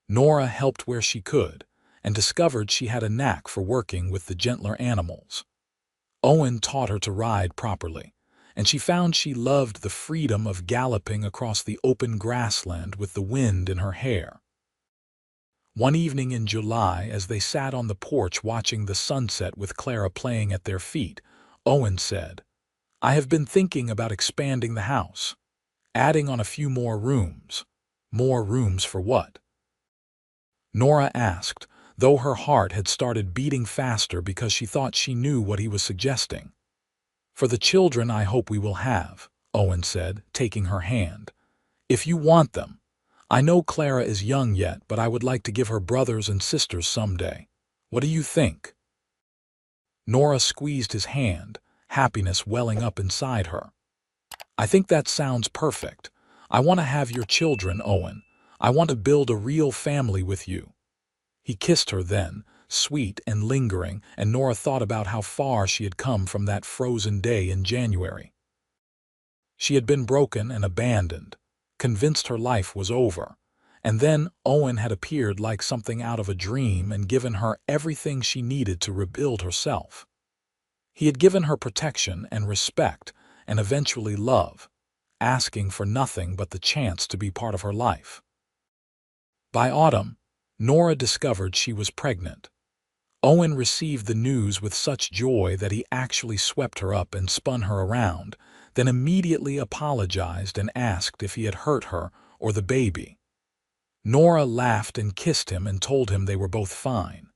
Nora helped where she could, and discovered she had a knack for working with the gentler animals. Owen taught her to ride properly, and she found she loved the freedom of galloping across the open grassland with the wind in her hair. One evening in July, as they sat on the porch watching the sunset with Clara playing at their feet, Owen said, "I have been thinking about expanding the house, adding on a few more rooms." "More rooms for what?" Nora asked, though her heart had started beating faster because she thought she knew what he was suggesting. "For the children I hope we will have," Owen said, taking her hand. "If you want them. I know Clara is young yet, but I would like to give her brothers and sisters someday. What do you think?" Nora squeezed his hand, happiness welling up inside her. "I think that sounds perfect. I want to have your children, Owen. I want to build a real family with you." He kissed her then, sweet and lingering, and Nora thought about how far she had come from that frozen day in January. She had been broken and abandoned, convinced her life was over, and then Owen had appeared like something out of a dream and given her everything she needed to rebuild herself. He had given her protection and respect and eventually love, asking for nothing but the chance to be part of her life. By autumn, Nora discovered she was pregnant. Owen received the news with such joy that he actually swept her up and spun her around, then immediately apologized and asked if he had hurt her or the baby. Nora laughed and kissed him and told him they were both fine.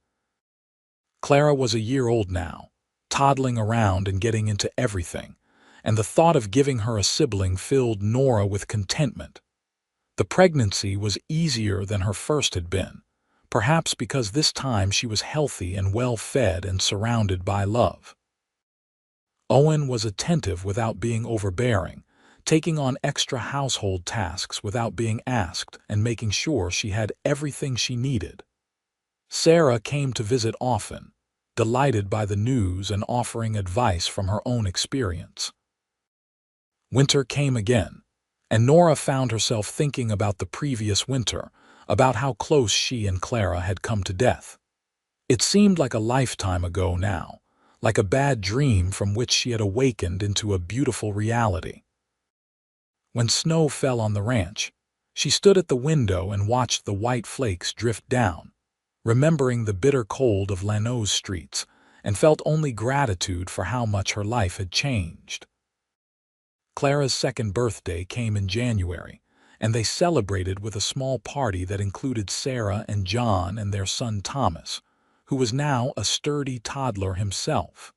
Clara was a year old now, toddling around and getting into everything, and the thought of giving her a sibling filled Nora with contentment. The pregnancy was easier than her first had been, perhaps because this time she was healthy and well-fed and surrounded by love. Owen was attentive without being overbearing, taking on extra household tasks without being asked and making sure she had everything she needed. Sarah came to visit often, delighted by the news and offering advice from her own experience. Winter came again, and Nora found herself thinking about the previous winter, about how close she and Clara had come to death. It seemed like a lifetime ago now, like a bad dream from which she had awakened into a beautiful reality. When snow fell on the ranch, she stood at the window and watched the white flakes drift down, remembering the bitter cold of Lano's streets, and felt only gratitude for how much her life had changed. Clara's second birthday came in January, and they celebrated with a small party that included Sarah and John and their son Thomas, who was now a sturdy toddler himself.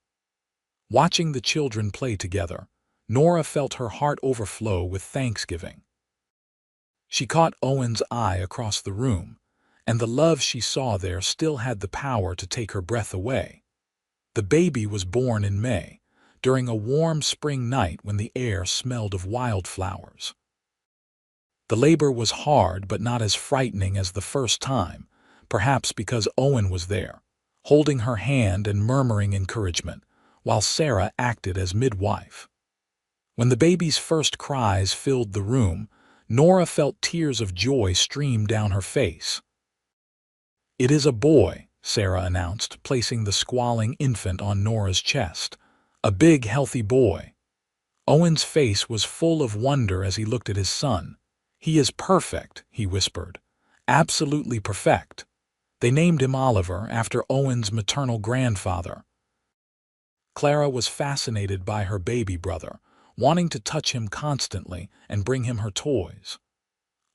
Watching the children play together, Nora felt her heart overflow with thanksgiving. She caught Owen's eye across the room, and the love she saw there still had the power to take her breath away. The baby was born in May, during a warm spring night when the air smelled of wildflowers. The labor was hard but not as frightening as the first time, perhaps because Owen was there, holding her hand and murmuring encouragement, while Sarah acted as midwife. When the baby's first cries filled the room, Nora felt tears of joy stream down her face. "It is a boy," Sarah announced, placing the squalling infant on Nora's chest. "A big, healthy boy." Owen's face was full of wonder as he looked at his son. "He is perfect," he whispered. "Absolutely perfect." They named him Oliver after Owen's maternal grandfather. Clara was fascinated by her baby brother, wanting to touch him constantly and bring him her toys.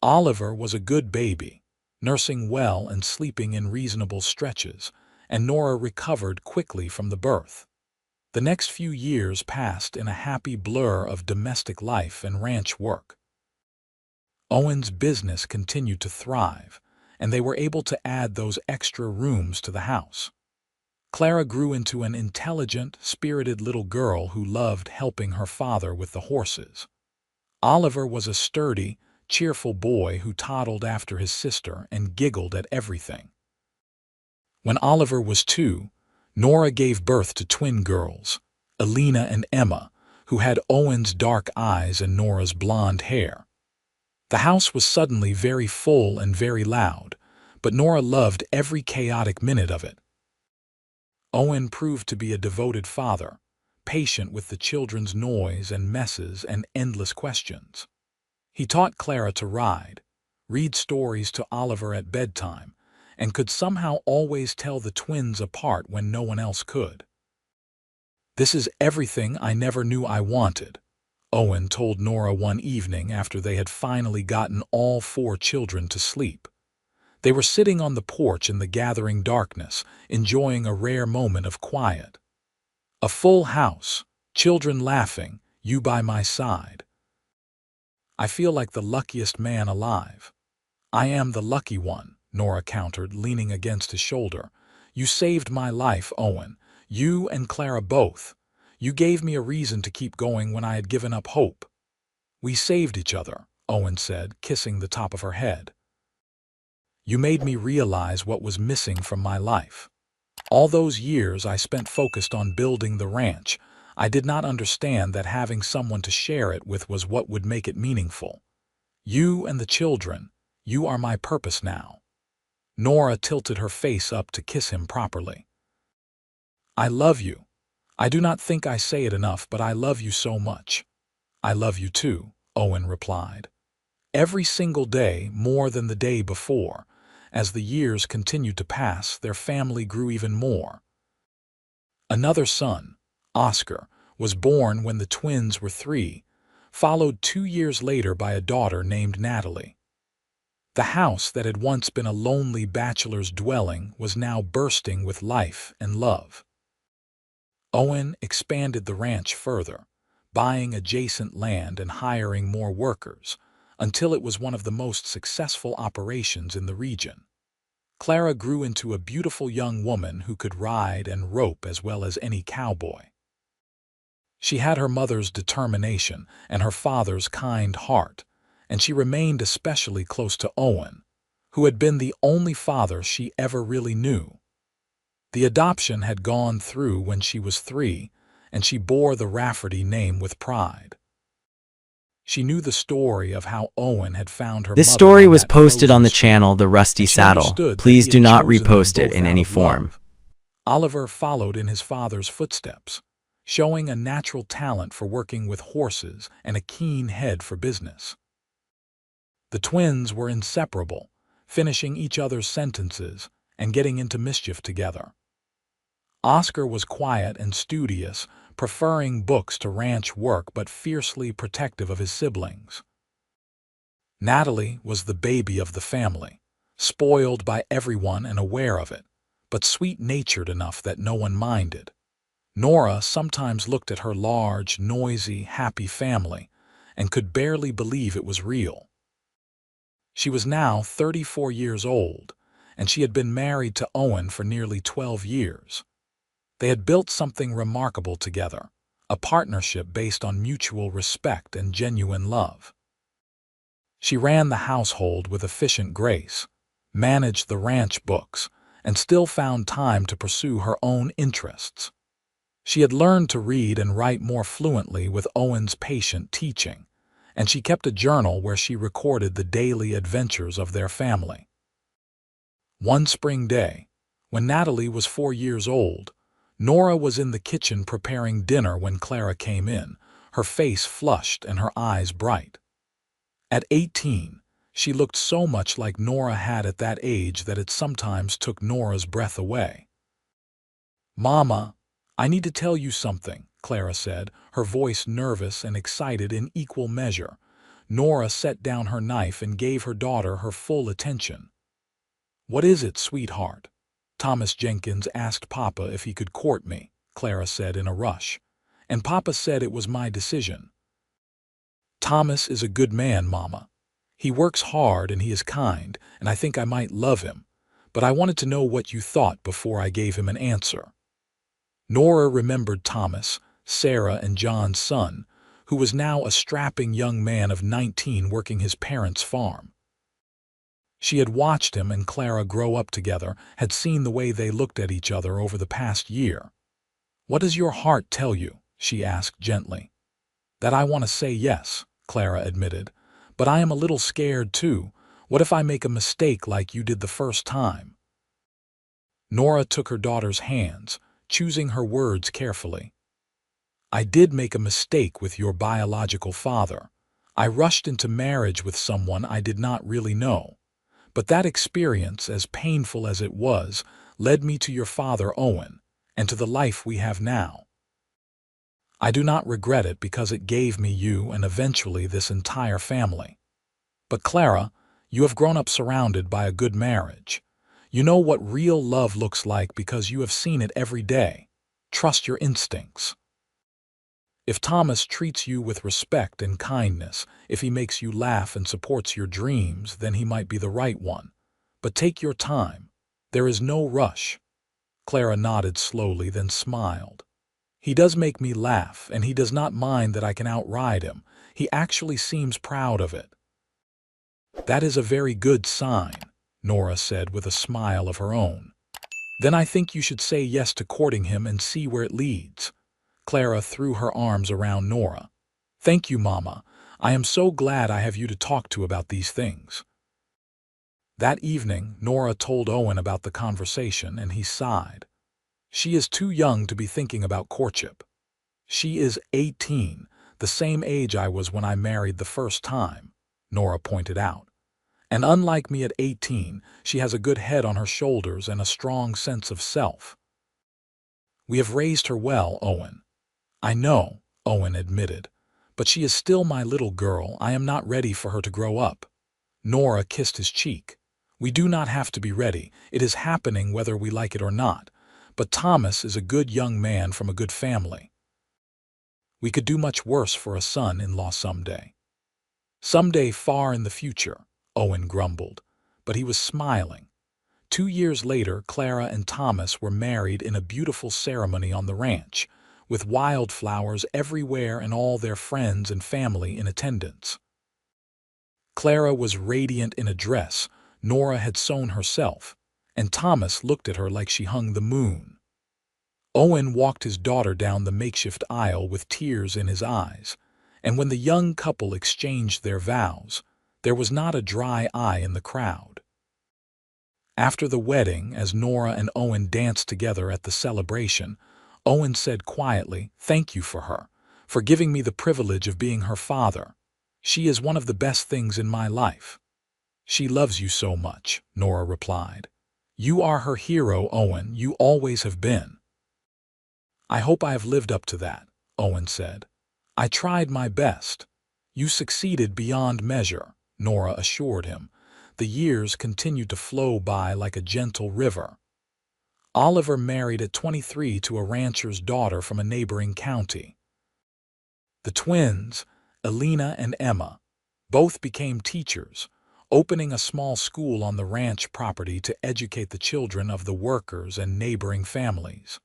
Oliver was a good baby, nursing well and sleeping in reasonable stretches, and Nora recovered quickly from the birth. The next few years passed in a happy blur of domestic life and ranch work. Owen's business continued to thrive, and they were able to add those extra rooms to the house. Clara grew into an intelligent, spirited little girl who loved helping her father with the horses. Oliver was a sturdy, cheerful boy who toddled after his sister and giggled at everything. When Oliver was 2, Nora gave birth to twin girls, Alina and Emma, who had Owen's dark eyes and Nora's blonde hair. The house was suddenly very full and very loud, but Nora loved every chaotic minute of it. Owen proved to be a devoted father, patient with the children's noise and messes and endless questions. He taught Clara to ride, read stories to Oliver at bedtime, and could somehow always tell the twins apart when no one else could. "This is everything I never knew I wanted," Owen told Nora one evening after they had finally gotten all 4 children to sleep. They were sitting on the porch in the gathering darkness, enjoying a rare moment of quiet. "A full house, children laughing, you by my side. I feel like the luckiest man alive." "I am the lucky one," Nora countered, leaning against his shoulder. "You saved my life, Owen. You and Clara both. You gave me a reason to keep going when I had given up hope." "We saved each other," Owen said, kissing the top of her head. "You made me realize what was missing from my life. All those years I spent focused on building the ranch, I did not understand that having someone to share it with was what would make it meaningful. You and the children, you are my purpose now." Nora tilted her face up to kiss him properly. "I love you. I do not think I say it enough, but I love you so much." "I love you too," Owen replied. "Every single day more than the day before, As the years continued to pass, their family grew even more. Another son, Oscar, was born when the twins were 3, followed 2 years later by a daughter named Natalie. The house that had once been a lonely bachelor's dwelling was now bursting with life and love. Owen expanded the ranch further, buying adjacent land and hiring more workers, until it was one of the most successful operations in the region. Clara grew into a beautiful young woman who could ride and rope as well as any cowboy. She had her mother's determination and her father's kind heart, and she remained especially close to Owen, who had been the only father she ever really knew. The adoption had gone through when she was 3, and she bore the Rafferty name with pride. She knew the story of how Owen had found her This mother story on was that posted on frozen the street, channel The Rusty and she Saddle. understood that Please he do had not chosen them repost it both in out any of form. love. Oliver followed in his father's footsteps, showing a natural talent for working with horses and a keen head for business. The twins were inseparable, finishing each other's sentences and getting into mischief together. Oscar was quiet and studious, preferring books to ranch work but fiercely protective of his siblings. Natalie was the baby of the family, spoiled by everyone and aware of it, but sweet-natured enough that no one minded. Nora sometimes looked at her large, noisy, happy family and could barely believe it was real. She was now 34 years old, and she had been married to Owen for nearly 12 years. They had built something remarkable together, a partnership based on mutual respect and genuine love. She ran the household with efficient grace, managed the ranch books, and still found time to pursue her own interests. She had learned to read and write more fluently with Owen's patient teaching, and she kept a journal where she recorded the daily adventures of their family. One spring day, when Natalie was 4 years old, Nora was in the kitchen preparing dinner when Clara came in, her face flushed and her eyes bright. At 18, she looked so much like Nora had at that age that it sometimes took Nora's breath away. "Mama, I need to tell you something," Clara said, her voice nervous and excited in equal measure. Nora set down her knife and gave her daughter her full attention. "What is it, sweetheart?" "Thomas Jenkins asked Papa if he could court me," Clara said in a rush, "and Papa said it was my decision." "Thomas is a good man, Mama. He works hard and he is kind, and I think I might love him, but I wanted to know what you thought before I gave him an answer." Nora remembered Thomas, Sarah and John's son, who was now a strapping young man of 19 working his parents' farm. She had watched him and Clara grow up together, had seen the way they looked at each other over the past year. "What does your heart tell you?" she asked gently. "That I want to say yes," Clara admitted, "but I am a little scared too. What if I make a mistake like you did the first time?" Nora took her daughter's hands, choosing her words carefully. "I did make a mistake with your biological father. I rushed into marriage with someone I did not really know. But that experience, as painful as it was, led me to your father, Owen, and to the life we have now. I do not regret it because it gave me you and eventually this entire family. But Clara, you have grown up surrounded by a good marriage. You know what real love looks like because you have seen it every day. Trust your instincts. If Thomas treats you with respect and kindness, if he makes you laugh and supports your dreams, then he might be the right one. But take your time. There is no rush." Clara nodded slowly, then smiled. "He does make me laugh, and he does not mind that I can outride him. He actually seems proud of it." "That is a very good sign," Nora said with a smile of her own. "Then I think you should say yes to courting him and see where it leads." Clara threw her arms around Nora. "Thank you, Mama. I am so glad I have you to talk to about these things." That evening, Nora told Owen about the conversation, and he sighed. "She is too young to be thinking about courtship. She is 18, the same age I was when I married the first time," Nora pointed out. And unlike me at 18, she has a good head on her shoulders and a strong sense of self. We have raised her well, Owen. I know, Owen admitted. But she is still my little girl. I am not ready for her to grow up. Nora kissed his cheek. We do not have to be ready. It is happening whether we like it or not. But Thomas is a good young man from a good family. We could do much worse for a son-in-law someday. Someday far in the future, Owen grumbled. But he was smiling. 2 years later, Clara and Thomas were married in a beautiful ceremony on the ranch, with wildflowers everywhere and all their friends and family in attendance. Clara was radiant in a dress Nora had sewn herself, and Thomas looked at her like she hung the moon. Owen walked his daughter down the makeshift aisle with tears in his eyes, and when the young couple exchanged their vows, there was not a dry eye in the crowd. After the wedding, as Nora and Owen danced together at the celebration, Owen said quietly, "Thank you for giving me the privilege of being her father. She is one of the best things in my life." "She loves you so much," Nora replied. "You are her hero, Owen. You always have been." "I hope I have lived up to that," Owen said. "I tried my best." "You succeeded beyond measure," Nora assured him. The years continued to flow by like a gentle river. Oliver married at 23 to a rancher's daughter from a neighboring county. The twins, Elena and Emma, both became teachers, opening a small school on the ranch property to educate the children of the workers and neighboring families.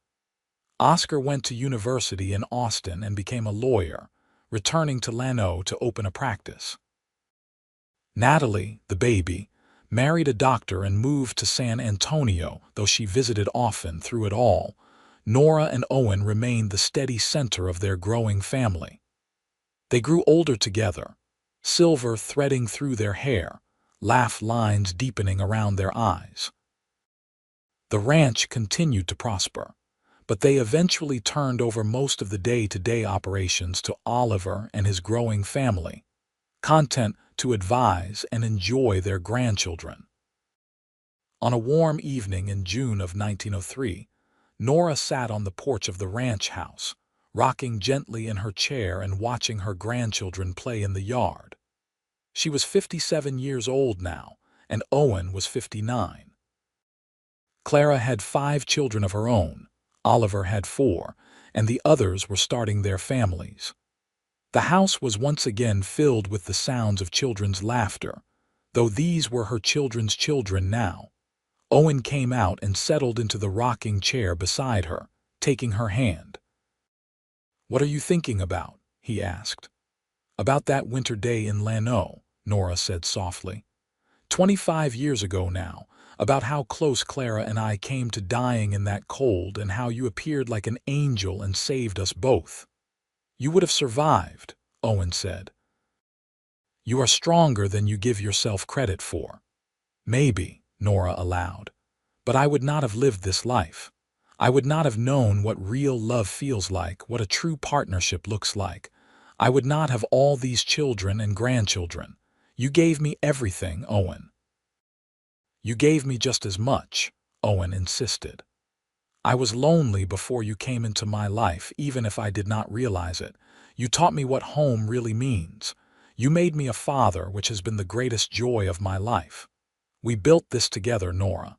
Oscar went to university in Austin and became a lawyer, returning to Llano to open a practice. Natalie, the baby, married a doctor and moved to San Antonio, though she visited often. Through it all, Nora and Owen remained the steady center of their growing family. They grew older together, silver threading through their hair, laugh lines deepening around their eyes. The ranch continued to prosper, but they eventually turned over most of the day-to-day operations to Oliver and his growing family, content to advise and enjoy their grandchildren. On a warm evening in June of 1903, Nora sat on the porch of the ranch house, rocking gently in her chair and watching her grandchildren play in the yard. She was 57 years old now, and Owen was 59. Clara had 5 children of her own, Oliver had 4, and the others were starting their families. The house was once again filled with the sounds of children's laughter, though these were her children's children now. Owen came out and settled into the rocking chair beside her, taking her hand. "What are you thinking about?" he asked. "About that winter day in Llano," Nora said softly. 25 years ago now, about how close Clara and I came to dying in that cold and how you appeared like an angel and saved us both." "You would have survived," Owen said. "You are stronger than you give yourself credit for." "Maybe," Nora allowed, "but I would not have lived this life. I would not have known what real love feels like, what a true partnership looks like. I would not have all these children and grandchildren. You gave me everything, Owen." "You gave me just as much," Owen insisted. "I was lonely before you came into my life, even if I did not realize it. You taught me what home really means. You made me a father, which has been the greatest joy of my life. We built this together, Nora.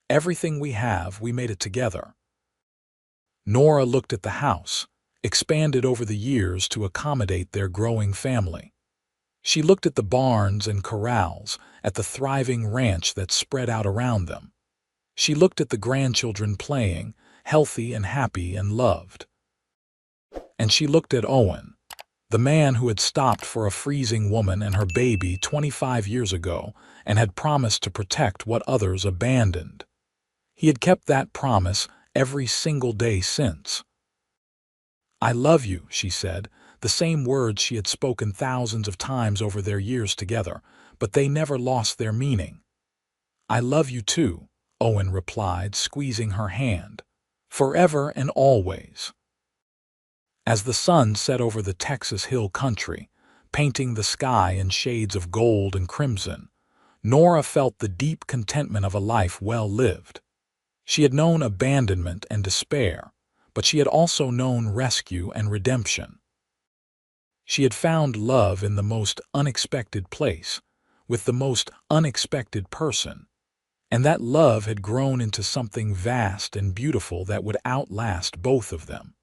Everything we have, we made it together." Nora looked at the house, expanded over the years to accommodate their growing family. She looked at the barns and corrals, at the thriving ranch that spread out around them. She looked at the grandchildren playing, healthy and happy and loved. And she looked at Owen, the man who had stopped for a freezing woman and her baby 25 years ago and had promised to protect what others abandoned. He had kept that promise every single day since. "I love you," she said, the same words she had spoken thousands of times over their years together, but they never lost their meaning. "I love you too," Owen replied, squeezing her hand. "Forever and always." As the sun set over the Texas hill country, painting the sky in shades of gold and crimson, Nora felt the deep contentment of a life well lived. She had known abandonment and despair, but she had also known rescue and redemption. She had found love in the most unexpected place, with the most unexpected person, and that love had grown into something vast and beautiful that would outlast both of them.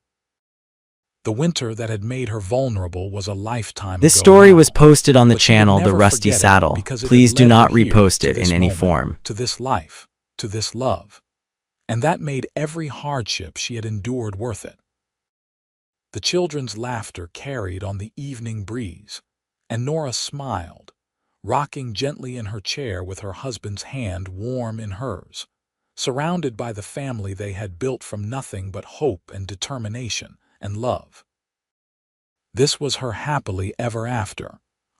The winter that had made her vulnerable was a lifetime This ago story was now, posted on the but she would channel The never Rusty forget it Saddle. because it Please had do led not her here, repost to it this in any moment, form. to this life, to this love. And that made every hardship she had endured worth it. The children's laughter carried on the evening breeze, and Nora smiled, rocking gently in her chair with her husband's hand warm in hers, surrounded by the family they had built from nothing but hope and determination and love. This was her happily ever after,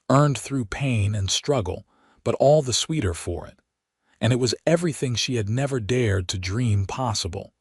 earned through pain and struggle, but all the sweeter for it, and it was everything she had never dared to dream possible.